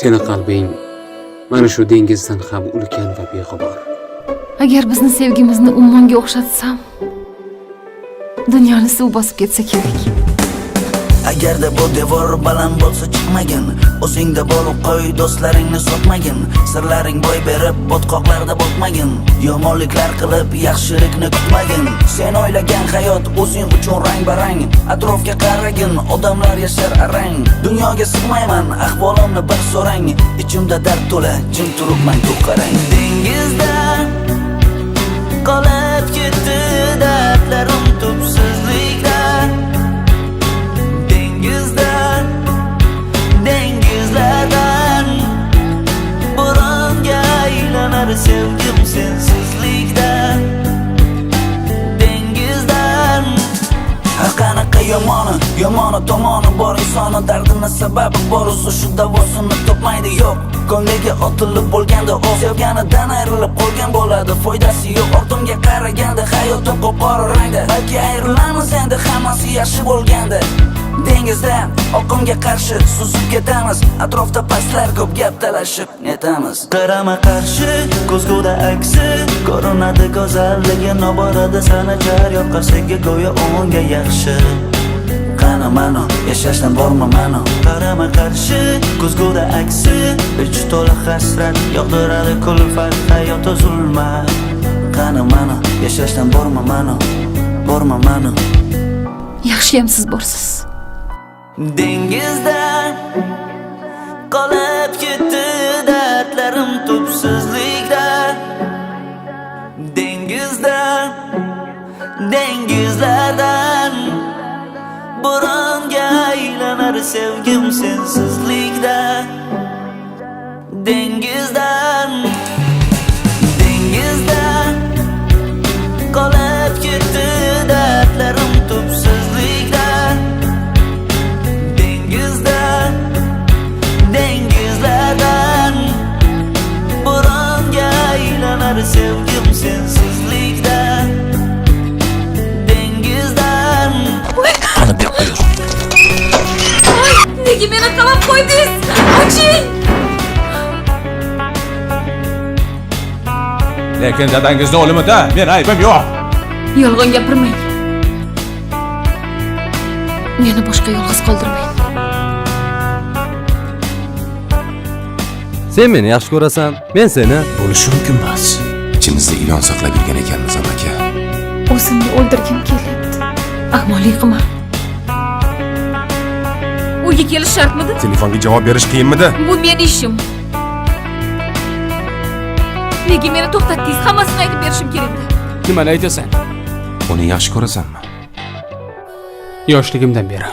kichkina qalbing mana shu dengizdan ham ulkan va beg'ubor. Agar bizni sevgimizni ummonga o'xshatsam, dunyoni suv bosib ketsa kerak. Agarda bu devor baland bo'lsa chiqmagin, o'zingda bo'lib qo'y, do'stlaringni sotmagin, sirlaring boy berib botqoqlarda botmagin, yomonliklar qilib yaxshilikni kutmagin. Sen o'ylagan hayot o'zing uchun rang-barang, atrofga qaragin, odamlar yashar arang. Dunyoga sig'mayman, ahvolimni bir so'rang, ichimda dard to'la, jim turibman ko'p qarang. Dengizdan qolib ketdi dardlarim tubsizlikdan. Dengizlardan bo'ronga aylanar sevgim sensizlikdan. Dengizdan har qanaqa yomoni tomoni bor insonni dardini sababi bor, o'zi shu davosini topmaydi. Yo'q, ko'ngliga otilib bo'lganda o sevganidan ayrilib qolgan bo'ladi, foydasi yo'q. Ortimga qaraganda hayotim qo'pol rangda, balki ayrilamiz endi hammasi yaxshi bo'lganda. Dengizda oqimga qarshi suzib ketamiz, atrofda pastlar ko'p gap talashib netamiz. Qarama qarshi ko'zguda aksi ko'rinadi, go'zalligi noborada sanachar, yoqasiga go'yo o'nga yaxshi. Qani mano yashashdan bormi mano? Qarama qarshi ko'zguda aksi ich to'la hasrat, yog'diradi kulfat, hayot zulmat. Qani mano yashashdan bormi mano? Bormi mano? Yaxshiyam siz borsiz. Dengizdan qolib ketdi dardlarim tubsizlikdan. Dengizlardan bo'ronga aylanar sevgim sensizlikdan. Dengizdan qolib ketdi dardlarim tubsizlikdan. Dengizlardan bo'ronga aylanar sevgim sensizlikdan. Dengizdan Qani deb qo'yur. Nega meni qamab qo'ydingiz? Oching! Lekin dadangizni o'limida men aybim yo'q. Yolg'on gapirmang. Meni boshqa yolg'iz qoldirmang. Sen meni yaxshi ko'rasan, men seni. Bo'lishi mumkin emas. Ichimizda ilon saqlab yurgan ekanmiz, aka. O'zimni o'ldirgim kelyapti. Ahmoqlik qilma. Uyga kelish shartmidi? Telefonga javob berish qiyinmidi? Bu meni ishim. Nega meni to'xtatdingiz? Hammasini aytib berishim kerakdi. Nimani aytasan? Uni yaxshi ko'rasanmi? Yoshligimdan beri